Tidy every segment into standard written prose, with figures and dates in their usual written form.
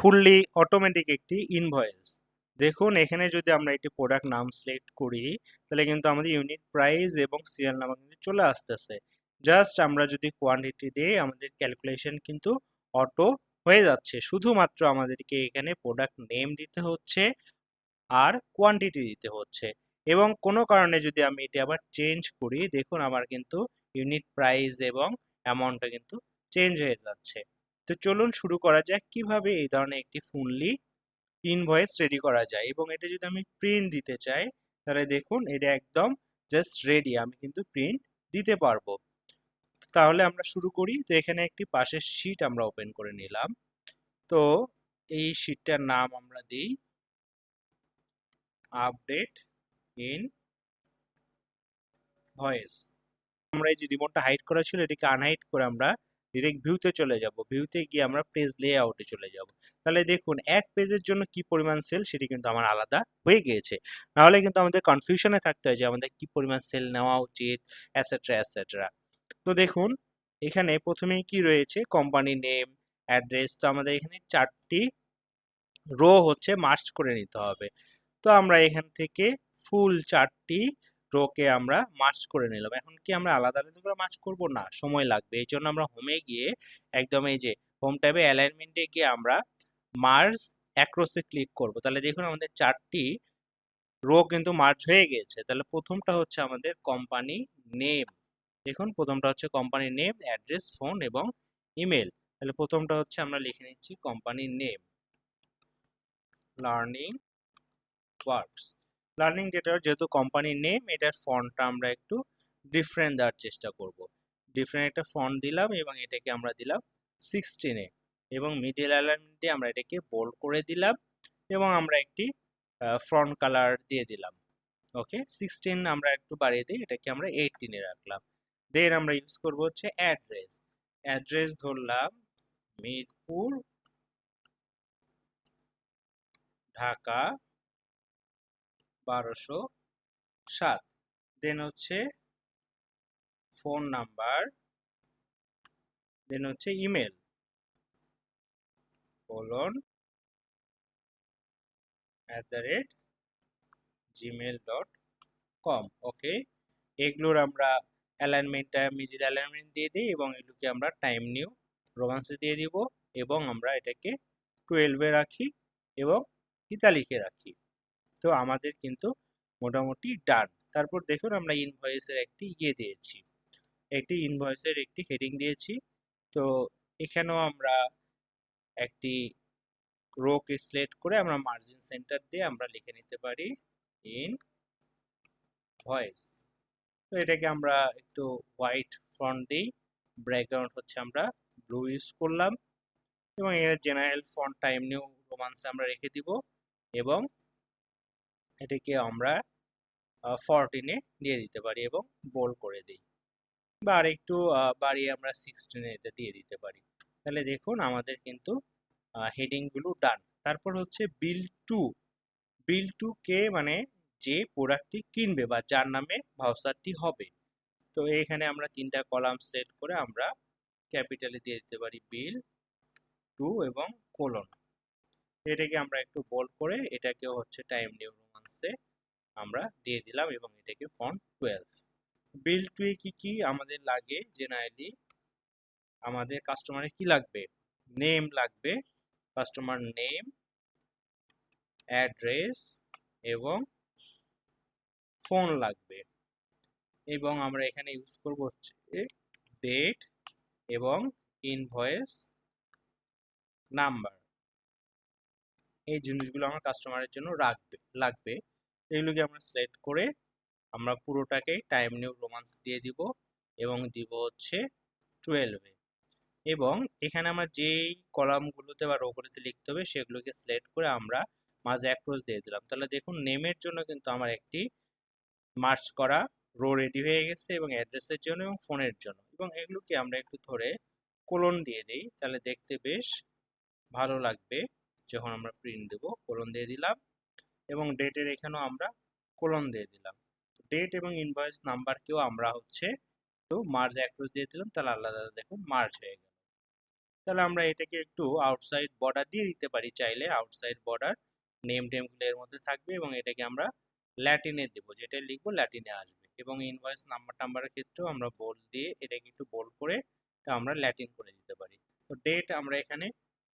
Fully automatic একটি invoice. দেখুন এখানে যদি আমরা একটি প্রোডাক্ট নাম সিলেক্ট করি তাহলে কিন্তু আমাদের ইউনিট প্রাইস এবং সিরিয়াল নাম্বার কিন্তু চলে আসতেছে। জাস্ট আমরা যদি কোয়ান্টিটি দিই আমাদের ক্যালকুলেশন কিন্তু অটো হয়ে যাচ্ছে। শুধুমাত্র আমাদেরকে এখানে প্রোডাক্ট নেম দিতে হচ্ছে আর কোয়ান্টিটি দিতে হচ্ছে। এবং কোনো কারণে যদি আমি এটি আবার চেঞ্জ করি দেখুন আমার কিন্তু ইউনিট প্রাইস এবং অ্যামাউন্টটা কিন্তু চেঞ্জ হয়ে যাচ্ছে। তো চলুন শুরু করা যাক কিভাবে এই ধরনের একটি ফুললি ইনভয়েস রেডি করা যায়। এবং এটা যদি আমি প্রিন্ট দিতে চাই তাহলে দেখুন এটা একদম জাস্ট রেডি, আমি কিন্তু প্রিন্ট দিতে পারবো। তাহলে আমরা শুরু করি। তো এখানে একটি পাশের শিট আমরা ওপেন করে নিলাম। তো এই শিটটার নাম আমরা দিই আপডেট ইন ভয়েস। আমরা এই যে রিমোটটা হাইড করা ছিল এটাকে আনহাইড করে আমরা ডিরেক্ট ভিউতে চলে যাব। ভিউতে গিয়ে আমরা পেজ লেআউটে চলে যাব। তাহলে দেখুন এক পেজের জন্য কি পরিমাণ সেল সেটি কিন্তু আমার আলাদা হয়ে গিয়েছে। নাহলে কিন্তু আমাদের কনফিউশনে থাকতে হয় যে আমাদের কি পরিমাণ সেল নেওয়া উচিত এটসেট্রা এটসেট্রা। তো দেখুন এখানে প্রথমেই কি রয়েছে কোম্পানি নেম, অ্যাড্রেস। তো আমাদের এখানে 4টি রো হচ্ছে মার্চ করে নিতে হবে। তো আমরা এখান থেকে ফুল 4টি রোকে আমরা মার্চ করে নিলাম। এখন কি আমরা আলাদা আলাদা করে মার্চ করব? না, সময় লাগবে। এই জন্য আমরা হোমে গিয়ে একদম এই যে হোম ট্যাবে অ্যালাইনমেন্টে গিয়ে আমরা মার্জ অ্যাক্রসে ক্লিক করব। তাহলে দেখুন আমাদের 4টি রো কিন্তু মার্জ হয়ে গিয়েছে। তাহলে প্রথমটা হচ্ছে আমাদের কোম্পানি নেম। দেখুন প্রথমটা হচ্ছে কোম্পানি নেম, অ্যাড্রেস, ফোন এবং ইমেল। তাহলে প্রথমটা হচ্ছে আমরা লিখে নিচ্ছি company name, learning works. Learning ডেটার যেহেতু কোম্পানির নেম এটার ফন্টটা আমরা একটু ডিফারেন্ট দেওয়ার চেষ্টা করব। ডিফারেন্ট একটা ফন্ট দিলাম এবং এটাকে আমরা দিলাম 16-এ এবং মিডল অ্যালাইনমেন্ট দিয়ে আমরা এটাকে বোল্ড করে দিলাম এবং আমরা একটি ফ্রন্ট কালার দিয়ে দিলাম। ওকে, 16 আমরা একটু বাড়িয়ে দিই, এটাকে আমরা 18-এ রাখলাম। দেন আমরা ইউজ করব হচ্ছে অ্যাড্রেস। অ্যাড্রেস ধরলাম মিরপুর, ঢাকা 1207। দেন হচ্ছে ফোন নাম্বার, দেন হচ্ছে ইমেল @gmail.com। ওকে, এগুলোর আমরা অ্যালাইনমেন্টটা মিডিল অ্যালাইনমেন্ট দিয়ে দিই এবং এগুলোকে আমরা টাইম নিউ রোমান্সে দিয়ে দিব এবং আমরা এটাকে 12-এ রাখি এবং ইতালিকে রাখি। তো আমাদের কিন্তু মোটামুটি ডান। তারপর দেখুন আমরা ইনভয়েসের একটি দিয়েছি, একটি ইনভয়েসের একটি হেডিং দিয়েছি। তো এখানেও আমরা একটি রোকে সিলেক্ট করে আমরা মার্জিন সেন্টার দিয়ে আমরা লিখে নিতে পারি ইন ভয়েস। তো এটাকে আমরা একটু হোয়াইট ফন্ট দিই, ব্যাকগ্রাউন্ড হচ্ছে আমরা ব্লু ইউজ করলাম এবং এর জেনারেল ফন্ট টাইম নিউ রোমান্সে আমরা রেখে দিব এবং এটাকে আমরা 14-এ দিয়ে দিতে পারি এবং বোল্ড করে দিই বা আর একটু বাড়িয়ে আমরা 16-এ এটা দিয়ে দিতে পারি। তাহলে দেখুন আমাদের কিন্তু হেডিং গুলো ডান। তারপর হচ্ছে বিল টু। বিল টু কে মানে যে প্রোডাক্টটি কিনবে বা যার নামে ভাউচারটি হবে। তো এইখানে আমরা 3টা কলাম সিলেক্ট করে আমরা ক্যাপিটালে দিয়ে দিতে পারি বিল টু এবং কোলন। এটাকে আমরা একটু বোল্ড করে এটাকেও হচ্ছে টাইম নিউ রোমান্সে আমরা দিয়ে দিলাম এবং এটাকে ফন্ট 12। বিল টু এ কি কি আমাদের লাগে জেনারেলি, আমাদের কাস্টমারের কি লাগবে? নেম লাগবে, কাস্টমার নেম, অ্যাড্রেস এবং ফোন লাগবে এবং আমরা এখানে ইউজ করব হচ্ছে ডেট এবং ইনভয়েস নাম্বার। এই জিনিসগুলো আমার কাস্টমারের জন্য লাগবে। এগুলোকে আমরা সিলেক্ট করে আমরা পুরোটাকে টাইম নিউ রোমান্স দিয়ে দিব এবং দিব হচ্ছে 12-এ এবং এখানে আমরা যেই কলামগুলোতে বা রোগুলোতে লিখতে হবে সেগুলোকে সিলেক্ট করে আমরা মাঝে অ্যাক্রস দিয়ে দিলাম। তাহলে দেখুন নেমের জন্য কিন্তু আমার একটি মার্চ করা রো রেডি হয়ে গেছে এবং অ্যাড্রেসের জন্য এবং ফোনের জন্য এবং এগুলোকে আমরা একটু ধরে কোলন দিয়ে দিই তাহলে দেখতে বেশ ভালো লাগবে। যখন আমরা প্রিন্ট দেব কোলন দিয়ে দিলাম এবং ডেটের এখানেও আমরা কোলন দিয়ে দিলাম। ডেট এবং ইনভয়েস নাম্বারকেও আমরা হচ্ছে তো মার্জ অ্যাক্রস দিয়ে দিলাম, তাহলে আলাদা আলাদা দেখুন মার্জ হয়ে গেল। তাহলে আমরা এটাকে একটু আউটসাইড বর্ডার দিয়ে দিতে পারি চাইলে। আউটসাইড বর্ডার টেমগুলো এর মধ্যে থাকবে এবং এটাকে আমরা ল্যাটিনে দেব, যেটা লিখবো ল্যাটিনে আসবে। এবং ইনভয়েস নাম্বারের ক্ষেত্রেও আমরা বোল্ড দিয়ে এটাকে একটু বোল্ড করে আমরা ল্যাটিন করে দিতে পারি। তো ডেট আমরা এখানে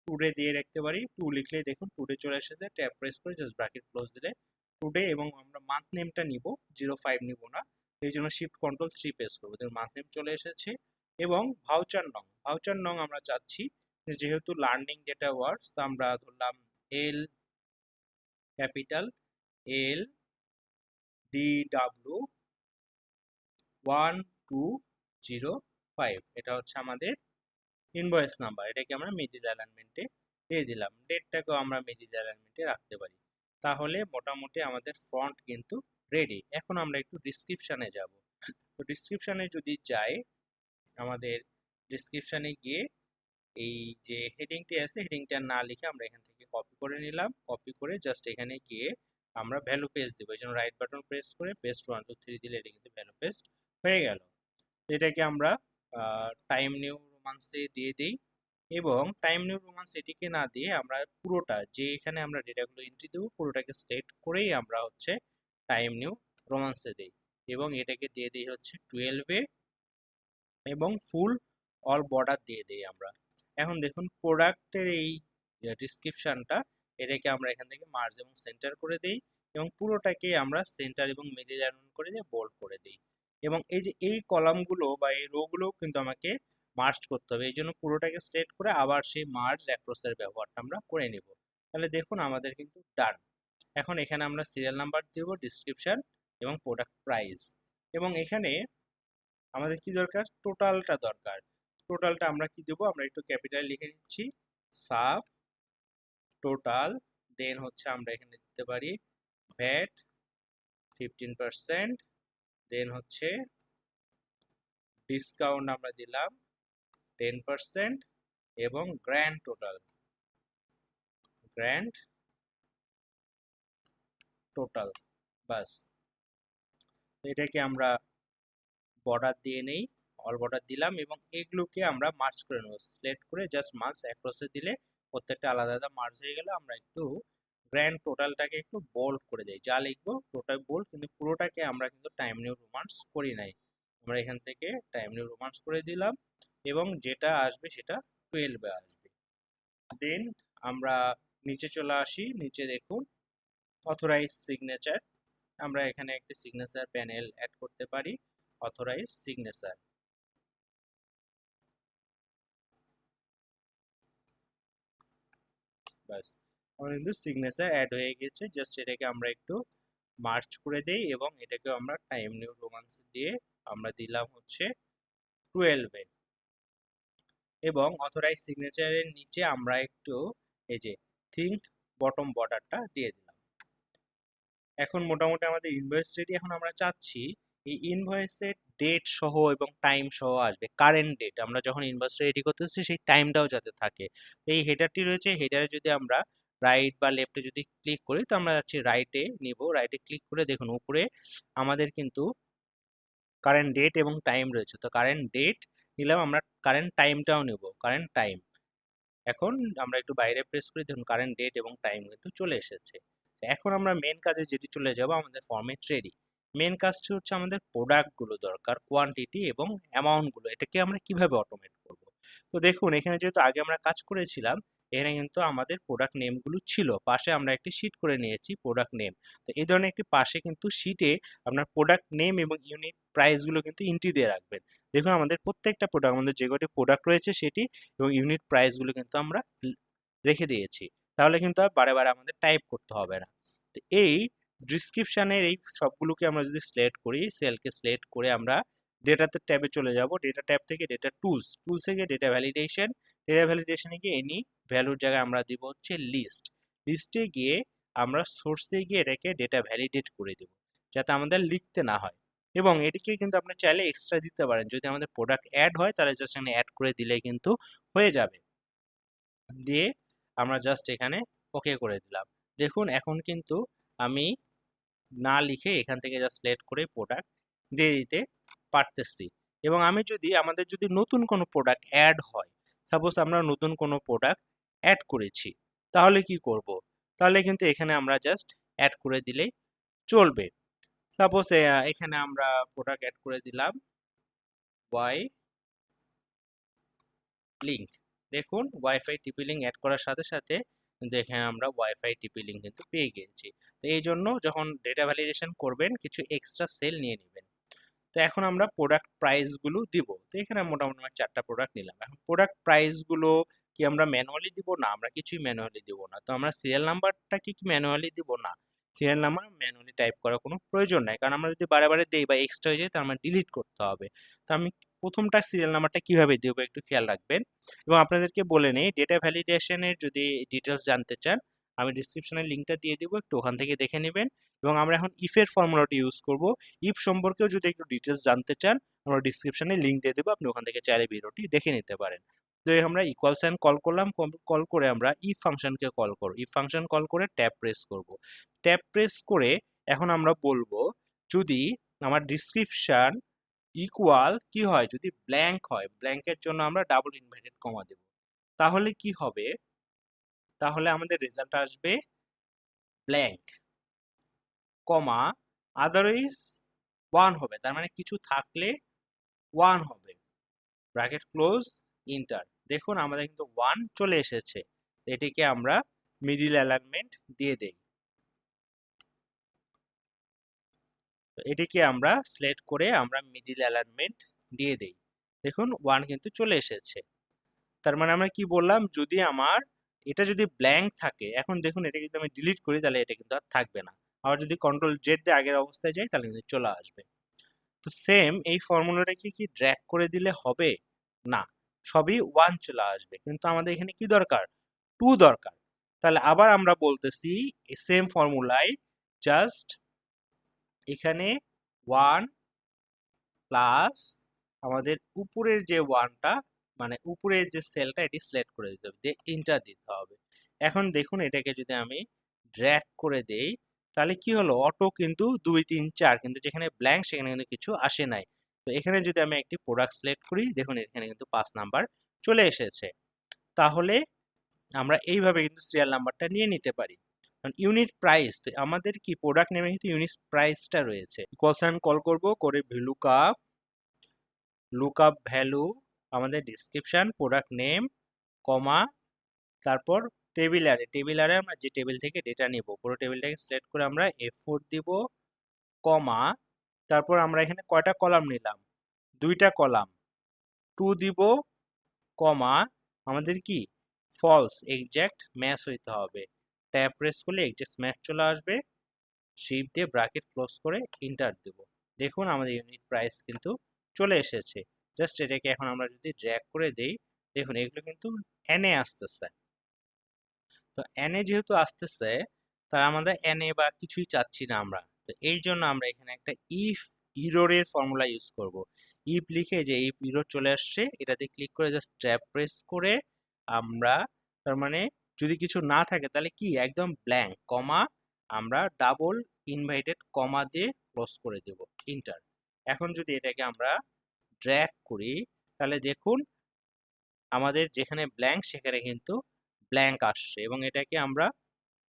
টুডে দিয়ে রাখতে পারি। টু লিখলেই দেখুন টুডে চলে এসেছে। ট্যাব প্রেস করে জাস্ট ব্র্যাকেট ক্লোজ দিলে টুডে, এবং আমরা মান্থ নেমটা নিব 05 নিব না, এই জন্য শিফট কন্ট্রোল 3 প্রেস করবো। দেখুন মান্থ নেম চলে এসেছে। এবং ভাউচার নং আমরা চাচ্ছি যেহেতু লার্নিং ডেটা ওয়ার্ডস, তো আমরা ধরলাম এল ক্যাপিটাল এল ডি ডাব্লিউ 1205, এটা হচ্ছে আমাদের ইনভয়েস নাম্বার। এটাকে আমরা মিডিল অ্যালাইনমেন্টে দিয়ে দিলাম। ডেটটাকেও আমরা মিডিল অ্যালাইনমেন্টে রাখতে পারি। তাহলে মোটামুটি আমাদের ফ্রন্ট কিন্তু রেডি। এখন আমরা একটু ডিসক্রিপশানে যাব। তো ডিসক্রিপশানে যদি যাই, আমাদের ডিসক্রিপশানে গিয়ে এই যে হেডিংটি আছে, হেডিংটা না লিখে আমরা এখান থেকে কপি করে নিলাম। কপি করে জাস্ট এখানে গিয়ে আমরা ভ্যালু পেজ দেবো। এই জন্য রাইট বাটন প্রেস করে পেস্ট 1 2 3 দিলে এটা কিন্তু ভ্যালু পেস্ট হয়ে গেল। এটাকে আমরা টাইম নিউ রোমান্সে দিয়ে দিই। এবং টাইম নিউ রোমান্স এটিকে না দিয়ে আমরা পুরোটা, যে এখানে আমরা ডেটাগুলো এন্ট্রি দেবো, পুরোটাকে সিলেক্ট করেই আমরা হচ্ছে টাইম নিউ রোমান্সে দিই। এবং এটাকে দিয়ে দিই হচ্ছে 12-এ এবং ফুল অল বর্ডার দিয়ে দিই আমরা। এখন দেখুন প্রোডাক্টের এই ডিসক্রিপশনটা, এটাকে আমরা এখান থেকে মার্জ এবং সেন্টার করে দিই এবং পুরোটাকে আমরা সেন্টার এবং মিডিল অ্যালাইন করে দিয়ে বোল্ড করে দিই। এবং এই যে এই কলামগুলো বা এই রোগুলো কিন্তু আমাকে মার্জ করতে হবে, এই জন্য পুরোটাকে সিলেক্ট করে আবার সেই মার্জ অ্যাক্রসের ব্যবহারটা আমরা করে নিব। তাহলে দেখুন আমাদের কিন্তু ডান। এখন এখানে আমরা সিরিয়াল নাম্বার দেব, ডিসক্রিপশন এবং প্রোডাক্ট প্রাইস। এবং এখানে আমাদের কি দরকার, টোটালটা দরকার। টোটালটা আমরা কি দেবো, আমরা একটু ক্যাপিটাল লিখে নিচ্ছি, সাব টোটাল। দেন হচ্ছে আমরা এখানে দিতে পারি ভ্যাট 15%, দেন হচ্ছে ডিসকাউন্ট আমরা দিলাম 10% এবং গ্র্যান্ড টোটাল বাস। এটাকে আমরা বর্ডার দিয়ে নেই, অল বর্ডার দিলাম এবং এগুলোকে আমরা মার্জ করে নেব। সিলেক্ট করে জাস্ট মার্জ অ্যাক্রসে দিলে প্রত্যেকটা আলাদা আলাদা মার্জ হয়ে গেল। আমরা একটু গ্র্যান্ড টোটালটাকে একটু বোল্ড করে দেই, যা লিখবো টোটাল বোল্ড, কিন্তু পুরোটাকে আমরা কিন্তু টাইম নিউ রোমান্স করি নাই। আমরা এখান থেকে টাইম নিউ রোমান্স করে দিলাম এবং যেটা আসবে সেটা 12-এ আসবে। দেন আমরা নিচে চলে আসি, নিচে দেখুন অথরাইজ সিগনেচার। আমরা এখানে একটি সিগনেচার প্যানেল অ্যাড করতে পারি, অথরাইজ সিগনেচার। বাস, আমার কিন্তু সিগনেচার অ্যাড হয়ে গেছে। জাস্ট এটাকে আমরা একটু মার্চ করে দেই এবং এটাকে আমরা টাইম নিউ রোমান্স দিয়ে আমরা দিলাম হচ্ছে 12-এ। এবং অথরাইজ সিগনেচারের নিচে আমরা একটু এই যে থিঙ্ক বটম বর্ডারটা দিয়ে দিলাম। এখন মোটামুটি আমাদের ইনভয়েস রেডি। এখন আমরা চাচ্ছি এই ইনভয়েসের ডেট সহ এবং টাইম সহ আসবে, কারেন্ট ডেট। আমরা যখন ইনভয়েসটা রেডি করতেছি সেই টাইমটাও যাতে থাকে। তো এই হেডারটি রয়েছে, হেডারে যদি আমরা রাইট বা লেফটে যদি ক্লিক করি, তো আমরা যাচ্ছি রাইটে নিব। রাইটে ক্লিক করে দেখুন উপরে আমাদের কিন্তু কারেন্ট ডেট এবং টাইম রয়েছে। তো কারেন্ট ডেট নিলাম, আমরা কারেন্ট টাইমটাও নেব, কারেন্ট টাইম। এখন আমরা একটু বাইরে প্রেস করি, দেখুন কারেন্ট ডেট এবং টাইম কিন্তু চলে এসেছে। এখন আমরা মেন কাজে যেটি চলে যাব, আমাদের ফরম্যাট রেডি। মেন কাজটি হচ্ছে আমাদের প্রোডাক্টগুলো দরকার, কোয়ান্টিটি এবং অ্যামাউন্টগুলো, এটাকে আমরা কিভাবে অটোমেট করব। তো দেখুন এখানে যেহেতু আগে আমরা কাজ করেছিলাম, এখানে কিন্তু আমাদের প্রোডাক্ট নেমগুলো ছিল, পাশে আমরা একটি শিট করে নিয়েছি প্রোডাক্ট নেম। তো এই ধরনের একটি পাশে কিন্তু শিটে আপনার প্রোডাক্ট নেম এবং ইউনিট প্রাইসগুলো কিন্তু এন্ট্রি দিয়ে রাখবেন। দেখুন আমাদের প্রত্যেকটা প্রোডাক্ট, আমাদের যে কটি প্রোডাক্ট রয়েছে সেটি এবং ইউনিট প্রাইসগুলো কিন্তু আমরা রেখে দিয়েছি। তাহলে কিন্তু আর বারে বারে আমাদের টাইপ করতে হবে না। তো এই ডিসক্রিপশনের এই সবগুলোকে আমরা যদি সিলেক্ট করি, সেলকে সিলেক্ট করে আমরা ডেটাতে ট্যাবে চলে যাব। ডেটা ট্যাব থেকে ডেটা টুলসে গিয়ে ডেটা ভ্যালিডেশনে গিয়ে এনি ভ্যালুর জায়গায় আমরা দিব হচ্ছে লিস্টে গিয়ে আমরা সোর্সে গিয়ে এটাকে ডেটা ভ্যালিডেট করে দেব, যাতে আমাদের লিখতে না হয়। এবং এটিকে কিন্তু আপনি চাইলে এক্সট্রা দিতে পারেন, যদি আমাদের প্রোডাক্ট অ্যাড হয় তাহলে জাস্ট এখানে অ্যাড করে দিলে কিন্তু হয়ে যাবে। দিয়ে আমরা জাস্ট এখানে ওকে করে দিলাম। দেখুন এখন কিন্তু আমি না লিখে এখান থেকে জাস্ট সিলেক্ট করে প্রোডাক্ট দিয়ে দিতে পারতেছি। এবং আমি যদি আমাদের যদি নতুন কোনো প্রোডাক্ট অ্যাড হয়, সাপোজ আমরা নতুন কোনো প্রোডাক্ট অ্যাড করেছি, তাহলে কি করব? তাহলে কিন্তু এখানে আমরা জাস্ট অ্যাড করে দিলেই চলবে। সাপোজ এখানে আমরা প্রোডাক্ট অ্যাড করে দিলাম ওয়াই লিঙ্ক। দেখুন ওয়াইফাই টিপি লিঙ্ক অ্যাড করার সাথে সাথে কিন্তু এখানে আমরা ওয়াইফাই টিপি লিঙ্ক কিন্তু পেয়ে গিয়েছি। তো এই জন্য যখন ডেটা ভ্যালিডেশন করবেন কিছু এক্সট্রা সেল নিয়ে নেবেন। তো এখন আমরা প্রোডাক্ট প্রাইসগুলো দিব। তো এখানে মোটামুটি আমরা 4টা প্রোডাক্ট নিলাম। এখন প্রোডাক্ট প্রাইসগুলো কি আমরা ম্যানুয়ালি দিব? না, আমরা কিছুই ম্যানুয়ালি দিব না। তো আমরা সিরিয়াল নাম্বারটা কি ম্যানুয়ালি দিব? না, সিরিয়াল নাম্বার ম্যানুয়ালি টাইপ করার কোনো প্রয়োজন নাই, কারণ আমরা যদি বারে বারে দেই বা এক্সট্রা হয়ে যায় তো আমরা ডিলিট করতে হবে। তো আমি প্রথমটা সিরিয়াল নাম্বারটা কিভাবে দেবো একটু খেয়াল রাখবেন। এবং আপনাদেরকে বলে নেই, ডেটা ভ্যালিডেশনের যদি ডিটেলস জানতে চান আমি ডিসক্রিপশনের লিঙ্কটা দিয়ে দিব, একটু ওখান থেকে দেখে নেবেন। এবং আমরা এখন ইফের ফর্মুলাটি ইউজ করব। ইফ সম্পর্কেও যদি একটু ডিটেলস জানতে চান আমরা ডিসক্রিপশনে লিঙ্ক দিয়ে দেবো, আপনি ওখান থেকে চাইলে ভিডিওটি দেখে নিতে পারেন। তো আমরা ইকুয়াল সাইন কল করলাম, কল করে আমরা ইফ ফাংশনকে কল করব। ইফ ফাংশন কল করে ট্যাব প্রেস করব। ট্যাব প্রেস করে এখন আমরা বলবো যদি আমার ডিসক্রিপশন ইকুয়াল কি হয়, যদি ব্ল্যাঙ্ক হয়, ব্ল্যাঙ্কের জন্য আমরা ডাবল ইনভার্টেড কমা দেব। তাহলে কি হবে? তাহলে আমাদের রেজাল্ট আসবে ব্ল্যাঙ্ক কমা আদারওয়াইজ 1 হবে, তার মানে কিছু থাকলে 1 হবে, ব্র্যাকেট ক্লোজ, ইন্টার। দেখুন আমাদের কিন্তু 1 চলে এসেছে। এটিকে আমরা মিডিল অ্যালাইনমেন্ট দিয়ে দেই। এটিকে আমরা সিলেক্ট করে আমরা মিডিল অ্যালাইনমেন্ট দিয়ে দেই। দেখুন 1 কিন্তু চলে এসেছে। তার মানে আমরা কি বললাম, যদি আমার এটা যদি ব্ল্যাঙ্ক থাকে, এখন দেখুন এটা যদি আমি ডিলিট করি তাহলে এটা কিন্তু আর থাকবে না। আবার যদি কন্ট্রোল জেড দিয়ে আগের অবস্থায় যাই তাহলে কিন্তু চলে আসবে। তো সেম এই ফর্মুলাটাকে কি ড্র্যাগ করে দিলে হবে? না, সবই 1 চলে আসবে, কিন্তু আমাদের এখানে কি দরকার? 2 দরকার। তাহলে আবার আমরা বলতেছি সেম ফর্মুলায় জাস্ট এখানে 1 প্লাস আমাদের উপরের যে 1টা মানে উপরের যে সেলটা এটি সিলেক্ট করে দিতে হবে, দিয়ে এন্টার দিতে হবে। এখন দেখুন এটাকে যদি আমি ড্র্যাগ করে দেই তাহলে কি হলো, অটো কিন্তু 2 3 4, কিন্তু যেখানে ব্ল্যাঙ্ক সেখানে কিন্তু কিছু আসে নাই। তো এখানে যদি আমি একটি প্রোডাক্ট সিলেক্ট করি দেখুন এখানে কিন্তু 5 নাম্বার চলে এসেছে। তাহলে আমরা এইভাবে কিন্তু সিরিয়াল নাম্বারটা নিয়ে নিতে পারি। ইউনিট প্রাইস, তো আমাদের কি প্রোডাক্ট নেমে কিন্তু ইউনিট প্রাইসটা রয়েছে। ইকুয়াল সাইন কল করব, করে লুকআপ ভ্যালু আমাদের ডিসক্রিপশন প্রোডাক্ট নেম কমা তারপর টেবিল আরে আমরা যে টেবিল থেকে ডেটা নিব পুরো টেবিলটাকে সিলেক্ট করে আমরা F4 দিব কমা তারপর আমরা এখানে কয়টা কলাম নিলাম, 2টা কলাম, 2 দিব কমা আমাদের কি ফলস এক্সাক্ট ম্যাচ হইতে হবে। ট্যাব প্রেস করলে এক্সাক্ট ম্যাচ চলে আসবে, শিফট দিয়ে ব্র্যাকেট ক্লোজ করে এন্টার দেব। দেখুন আমাদের ইউনিট প্রাইস কিন্তু চলে এসেছে। জাস্ট এটাকে এখন আমরা যদি ড্র্যাগ করে দেই দেখুন এগুলো কিন্তু এনে আসতেছে। তো এনে যেহেতু আসতেছে তার আমাদের এনে বা কিছুই চাচ্ছি না আমরা। তো এই জন্য আমরা এখানে একটা ইফ ইরোরের ফর্মুলা ইউজ করব। ইফ লিখে যে ইফ ইরোর চলে আসছে এটাতে ক্লিক করে জাস্ট ট্যাব প্রেস করে আমরা তার মানে যদি কিছু না থাকে তাহলে কি একদম ব্ল্যাঙ্ক কমা আমরা ডাবল ইনভাইটেড কমা দিয়ে ক্লোজ করে দেব, ইন্টার। এখন যদি এটাকে আমরা ড্র্যাগ করি তাহলে দেখুন আমাদের যেখানে ব্ল্যাঙ্ক সেখানে কিন্তু ব্ল্যাঙ্ক আসছে এবং এটাকে আমরা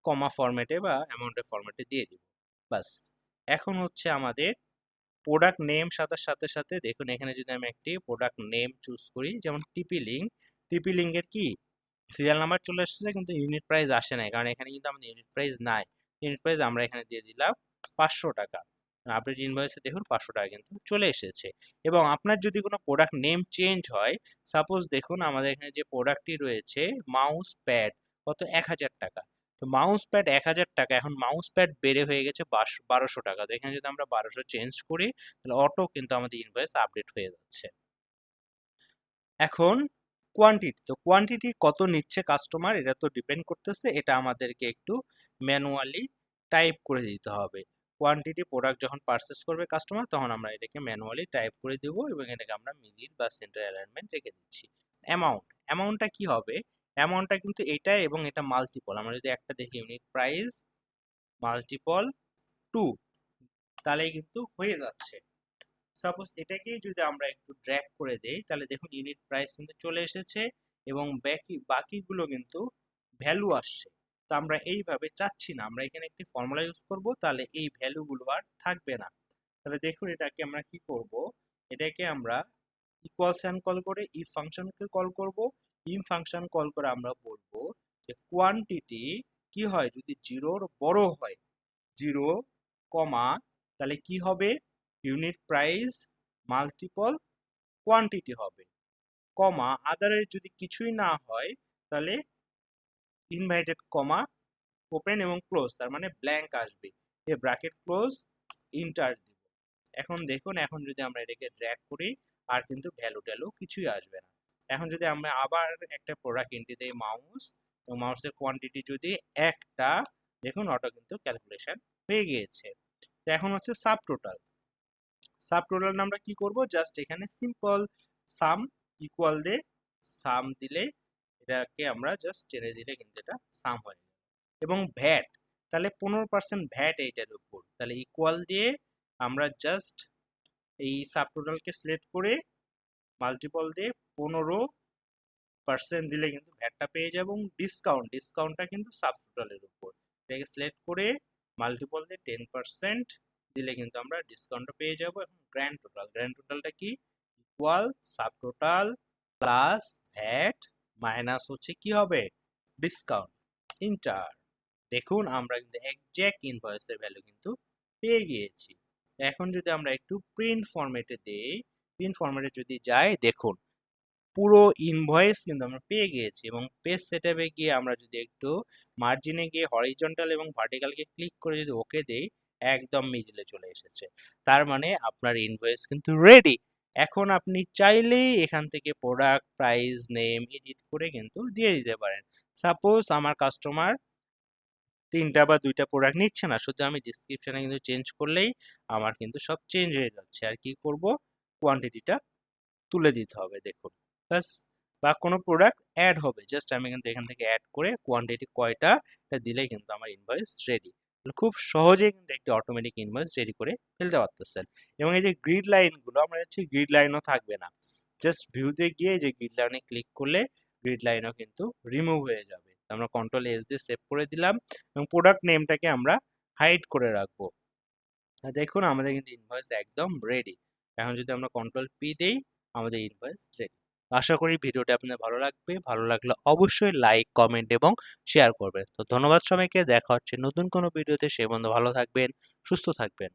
কমা ফরম্যাটে বা অ্যামাউন্টের ফরম্যাটে দিয়ে দিব। বাস, এখন হচ্ছে আমাদের প্রোডাক্ট নেম সাথে সাথে সাথে দেখুন এখানে যদি আমি একটি প্রোডাক্ট নেম চুজ করি যেমন টিপি লিঙ্কের কি সিরিয়াল নাম্বার চলে এসেছে কিন্তু ইউনিট প্রাইস আসে নাই, কারণ এখানে কিন্তু আমাদের ইউনিট প্রাইস নাই। ইউনিট প্রাইস আমরা এখানে দিয়ে দিলাম 500 টাকা। আপডেট ইনভয়েসে দেখুন 500 টাকা কিন্তু চলে এসেছে। এবং আপনার যদি কোনো প্রোডাক্ট নেম চেঞ্জ হয়, সাপোজ দেখুন আমাদের এখানে যে প্রোডাক্টটি রয়েছে মাউস প্যাড কত 1000 টাকা, তো মাউস প্যাড 1000 টাকা, এখন মাউস প্যাড বেড়ে হয়ে গেছে 1200 টাকা। তো এখানে যদি আমরা 1200 চেঞ্জ করি তাহলে অটো কিন্তু আমাদের ইনভয়েস আপডেট হয়ে যাচ্ছে। এখন কোয়ান্টিটি, তো কোয়ান্টিটি কত নিচ্ছে কাস্টমার এটা তো ডিপেন্ড করতেছে, এটা আমাদেরকে একটু ম্যানুয়ালি টাইপ করে দিতে হবে। কোয়ান্টিটি প্রোডাক্ট যখন পারচেস করবে কাস্টমার তখন আমরা এটাকে ম্যানুয়ালি টাইপ করে দেব এবং এটাকে আমরা মিডিল বা সেন্টার অ্যালাইনমেন্ট রেখে দিচ্ছি। অ্যামাউন্টটা কি হবে, অ্যামাউন্টটা কিন্তু এটা এবং এটা মাল্টিপল, আমরা যদি একটা দেখি ইউনিট প্রাইস মাল্টিপল 2 তাহলেই কিন্তু হয়ে যাচ্ছে। সাপোজ এটাকেই যদি আমরা একটু ড্র্যাগ করে দেই তাহলে দেখুন ইউনিট প্রাইস কিন্তু চলে এসেছে এবং বাকিগুলো কিন্তু ভ্যালু আসছে। তো আমরা এইভাবে চাচ্ছি না, আমরা এখানে একটি ফর্মুলা ইউজ করব, তাহলে এই ভ্যালুগুলো আর থাকবে না। তাহলে দেখুন এটাকে আমরা কি করব, এটাকে আমরা ইকুয়াল সাইন কল করে ইফ ফাংশনকে কল করব। ইফ ফাংশন কল করে আমরা বলবো যে কোয়ান্টিটি কি হয় যদি জিরোর বড় হয়, জিরো কমা, তাহলে কি হবে, ইউনিট প্রাইস মাল্টিপল কোয়ান্টিটি হবে, কমা আদারের যদি কিছুই না হয় তাহলে ইনভাইটেড কমা ওপেন এবং ক্লোজ, তার মানে ব্ল্যাঙ্ক আসবে, এ ব্র্যাকেট ক্লোজ ইন্টার দিব। এখন দেখুন, এখন যদি আমরা এটাকে ড্র্যাগ করি আর কিন্তু ভ্যালু ট্যালু কিছুই আসবে না। এখন যদি আমরা আবার একটা প্রোডাক্ট এন্ট্রি দেই মাউস, এবং মাউসের কোয়ান্টিটি যদি একটা, দেখুন অটো কিন্তু ক্যালকুলেশন হয়ে গিয়েছে। তো এখন হচ্ছে সাব টোটাল। সাব টোটাল আমরা কি করব, জাস্ট এখানে সিম্পল সাম ইকুয়াল দিয়ে সাম দিলে এটাকে আমরা জাস্ট টেনে দিলে কিন্তু এটা সাম হয়ে যাবে। এবং ভ্যাট, তাহলে 15% ভ্যাট এইটার উপর, তাহলে ইকুয়াল দিয়ে আমরা জাস্ট এই সাব টোটালকে সিলেক্ট করে মাল্টিপল দিয়ে 15% দিলে কিন্তু ভ্যাটটা পেয়ে যাবো। এবং ডিসকাউন্টটা কিন্তু সাব টোটালের উপর, এটাকে সিলেক্ট করে মাল্টিপল দিয়ে 10% দিলে কিন্তু আমরা ডিসকাউন্টটা পেয়ে যাব। এখন গ্র্যান্ড টোটালটা কি, equal sub total plus VAT minus হচ্ছে কি হবে ডিসকাউন্ট, ইন্টার। দেখুন আমরা কিন্তু এক্সাক্ট ইনভয়েসের ভ্যালু কিন্তু পেয়ে গিয়েছি। এখন যদি আমরা একটু প্রিন্ট ফরম্যাটে দেই, প্রিন্ট ফরম্যাটে যদি যাই, দেখুন পুরো ইনভয়েস কিন্তু আমরা পেয়ে গিয়েছি। এবং পেজ সেটআপে গিয়ে আমরা যদি একটু মার্জিনে গিয়ে হরিজন্টাল এবং ভার্টিক্যালকে ক্লিক করে যদি ওকে দেই, একদম মিডলে চলে এসেছে। তার মানে আপনার ইনভয়েস কিন্তু রেডি। এখন আপনি চাইলেই এখান থেকে প্রোডাক্ট প্রাইস নেম এডিট করে কিন্তু দিয়ে দিতে পারেন। সাপোজ আমার কাস্টমার 3টা বা 2টা প্রোডাক্ট নিচ্ছে না, শুধু আমি ডিসক্রিপশনে কিন্তু চেঞ্জ করলেই আমার কিন্তু সব চেঞ্জ হয়ে যাচ্ছে। আর কি করব, কোয়ান্টিটিটা তুলে দিতে হবে, দেখুন প্লাস, বা কোনো প্রোডাক্ট অ্যাড হবে, জাস্ট আমি কিন্তু এখান থেকে অ্যাড করে কোয়ান্টিটি কয়টা এটা দিলেই কিন্তু আমার ইনভয়েস রেডি। খুব সহজেই কিন্তু একটি অটোমেটিক ইনভয়েস রেডি করে ফেলতে পারতেছেন। এবং এই যে গ্রিড লাইনগুলো, আমরা হচ্ছে গ্রিড লাইনও থাকবে না, জাস্ট ভিউতে গিয়ে যে গ্রিড লাইনে ক্লিক করলে গ্রিড লাইনও কিন্তু রিমুভ হয়ে যাবে। আমরা কন্ট্রোল এস দিয়ে সেভ করে দিলাম এবং প্রোডাক্ট নেমটাকে আমরা হাইড করে রাখবো। দেখুন আমাদের কিন্তু ইনভয়েস একদম রেডি। এখন যদি আমরা কন্ট্রোল পি দেই, আমাদের ইনভয়েস রেডি। আশা করি ভিডিওটা আপনাদের ভালো লাগবে, ভালো লাগলে অবশ্যই লাইক কমেন্ট এবং শেয়ার করবেন। তো ধন্যবাদ সবাইকে, দেখা হচ্ছে নতুন কোনো ভিডিওতে, সে পর্যন্ত ভালো থাকবেন, সুস্থ থাকবেন।